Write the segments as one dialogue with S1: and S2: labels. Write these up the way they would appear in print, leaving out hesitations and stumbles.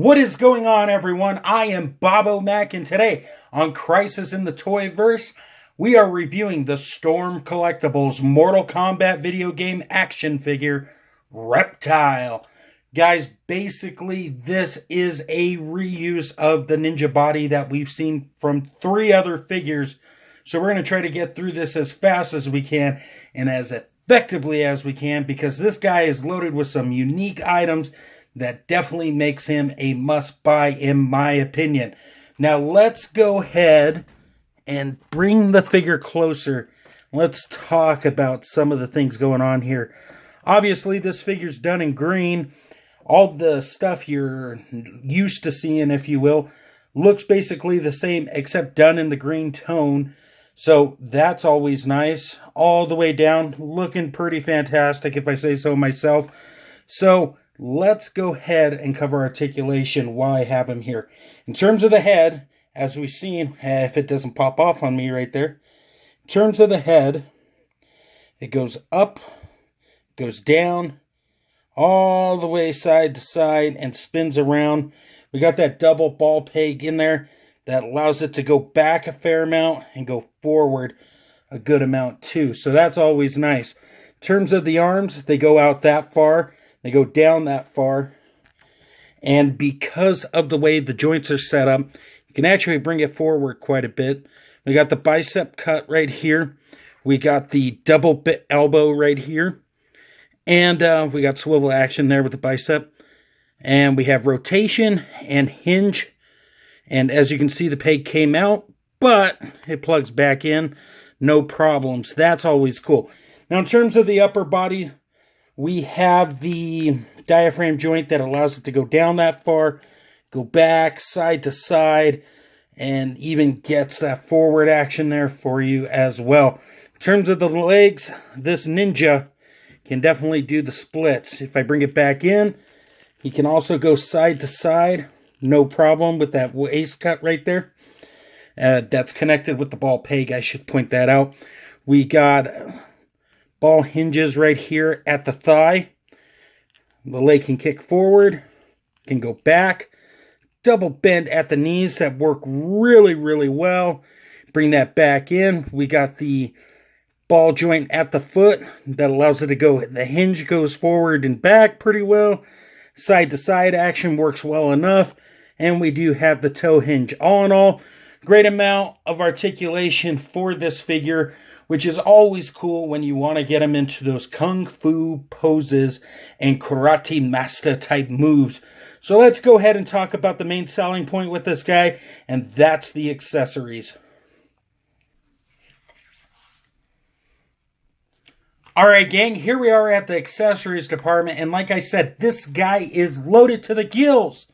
S1: What is going on, everyone? I am Bobo Mac, and today on Crisis in the Toyverse, we are reviewing the Storm Collectibles Mortal Kombat video game action figure, Reptile. Guys, basically, this is a reuse of the ninja body that we've seen from 3 other figures. So we're going to try to get through this as fast as we can and as effectively as we can, because this guy is loaded with some unique items that definitely makes him a must-buy, in my opinion. Now, let's go ahead and bring the figure closer. Let's talk about some of the things going on here. Obviously, this figure's done in green. All the stuff you're used to seeing, if you will, looks basically the same, except done in the green tone. So that's always nice. All the way down, looking pretty fantastic, if I say so myself. So let's go ahead and cover articulation while I have him here. In terms of the head, as we've seen, if it doesn't pop off on me right there. In terms of the head, it goes up, goes down, all the way side to side, and spins around. We got that double ball peg in there that allows it to go back a fair amount and go forward a good amount too. So that's always nice. In terms of the arms, they go out that far. They go down that far, and because of the way the joints are set up, you can actually bring it forward quite a bit. We got the bicep cut right here. We got the double bit elbow right here, and we got swivel action there with the bicep, and we have rotation and hinge. And as you can see, the peg came out, but it plugs back in, no problems. That's always cool. Now, in terms of the upper body, we have the diaphragm joint that allows it to go down that far, go back side to side, and even gets that forward action there for you as well. In terms of the legs, this ninja can definitely do the splits. If I bring it back in, he can also go side to side, no problem with that waist cut right there. That's connected with the ball peg, I should point that out. We got ball hinges right here at the thigh. The leg can kick forward, can go back. Double bend at the knees that work really, really well. Bring that back in. We got the ball joint at the foot that allows it to go. The hinge goes forward and back pretty well. Side to side action works well enough. And we do have the toe hinge. All in all, great amount of articulation for this figure, which is always cool when you want to get them into those kung fu poses and karate master type moves. So let's go ahead and talk about the main selling point with this guy, and that's the accessories. Alright, gang, here we are at the accessories department, and like I said, this guy is loaded to the gills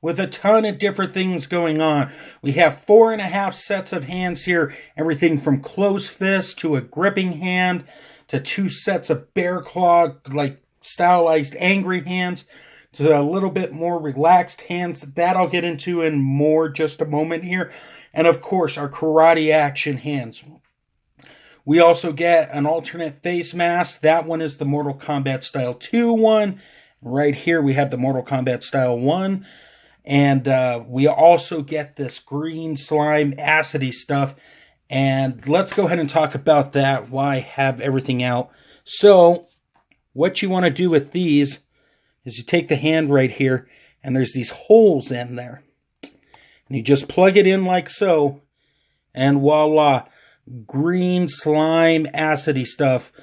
S1: with a ton of different things going on. We have 4.5 sets of hands here. Everything from closed fist to a gripping hand to 2 sets of bear claw, like stylized angry hands, to a little bit more relaxed hands. That I'll get into in more just a moment here. And of course, our karate action hands. We also get an alternate face mask. That one is the Mortal Kombat Style 2 one. Right here we have the Mortal Kombat Style 1. And we also get this green slime acidy stuff. And let's go ahead and talk about that while I have everything out. So what you want to do with these is you take the hand right here, and there's these holes in there. And you just plug it in like so. And voila, green slime acidy stuff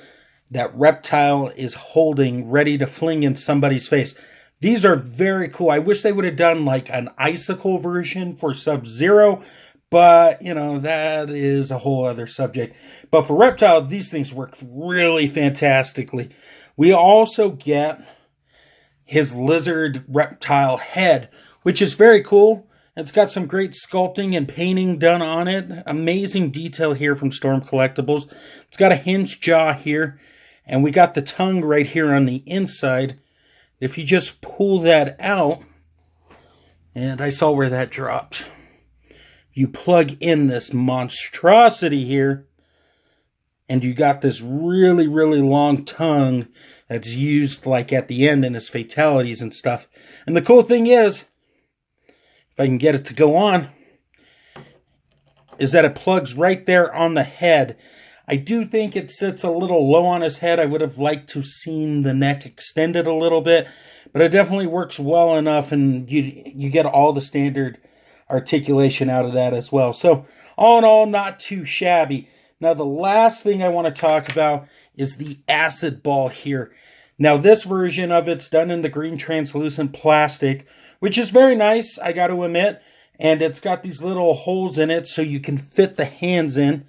S1: that Reptile is holding, ready to fling in somebody's face. These are very cool. I wish they would have done like an icicle version for Sub-Zero, but, you know, that is a whole other subject. But for Reptile, these things work really fantastically. We also get his lizard reptile head, which is very cool. It's got some great sculpting and painting done on it. Amazing detail here from Storm Collectibles. It's got a hinged jaw here, and we got the tongue right here on the inside. If you just pull that out, and I saw where that dropped, you plug in this monstrosity here, and you got this really, really long tongue that's used like at the end in his fatalities and stuff. And the cool thing is, if I can get it to go on, is that it plugs right there on the head. I do think it sits a little low on his head. I would have liked to seen the neck extended a little bit, but it definitely works well enough, and you get all the standard articulation out of that as well. So all in all, not too shabby. Now the last thing I want to talk about is the acid ball here. Now this version of it's done in the green translucent plastic, which is very nice, I got to admit. And it's got these little holes in it so you can fit the hands in.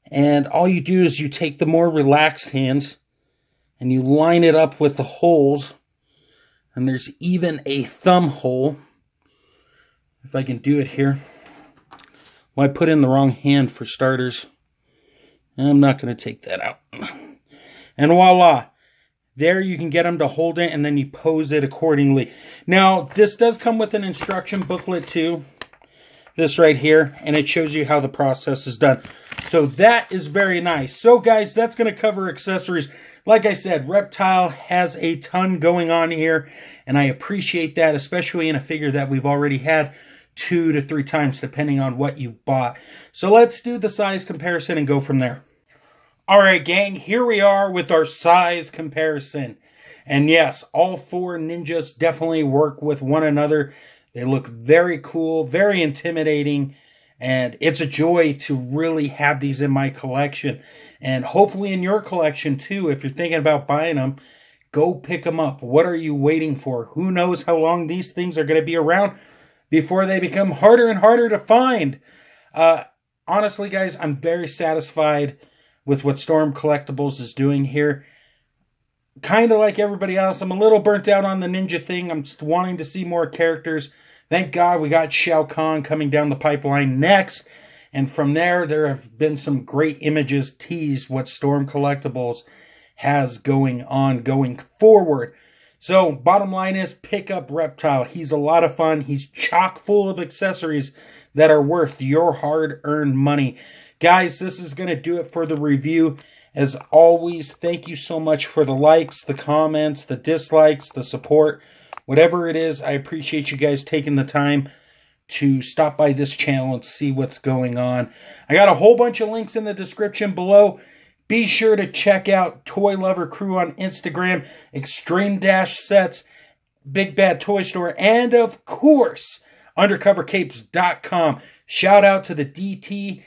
S1: And all you do is you take the more relaxed hands and you line it up with the holes. And there's even a thumb hole. If I can do it here. Well, I put in the wrong hand for starters. I'm not going to take that out. And voila. There you can get them to hold it, and then you pose it accordingly. Now, this does come with an instruction booklet too. This right here, and it shows you how the process is done. So that is very nice. So guys, that's going to cover accessories. Like I said, Reptile has a ton going on here, and I appreciate that, especially in a figure that we've already had 2 to 3 times, depending on what you bought. So let's do the size comparison and go from there. Alright gang, here we are with our size comparison. And yes, all 4 ninjas definitely work with one another. They look very cool, very intimidating, and it's a joy to really have these in my collection. And hopefully in your collection too, if you're thinking about buying them, go pick them up. What are you waiting for? Who knows how long these things are going to be around before they become harder and harder to find. Honestly guys, I'm very satisfied with what Storm Collectibles is doing here. Kind of like everybody else, I'm a little burnt out on the ninja thing. I'm just wanting to see more characters. Thank God we got Shao Kahn coming down the pipeline next. And from there have been some great images teased what Storm Collectibles has going on going forward. So bottom line is, pick up Reptile. He's a lot of fun. He's chock full of accessories that are worth your hard-earned money. Guys, this is going to do it for the review. As always, thank you so much for the likes, the comments, the dislikes, the support. Whatever it is, I appreciate you guys taking the time to stop by this channel and see what's going on. I got a whole bunch of links in the description below. Be sure to check out Toy Lover Crew on Instagram, Extreme Dash Sets, Big Bad Toy Store, and of course, UndercoverCapes.com. Shout out to the DT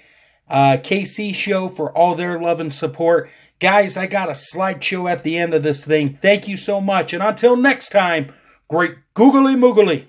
S1: KC show for all their love and support. Guys, I got a slideshow at the end of this thing. Thank you so much. And until next time, great googly moogly.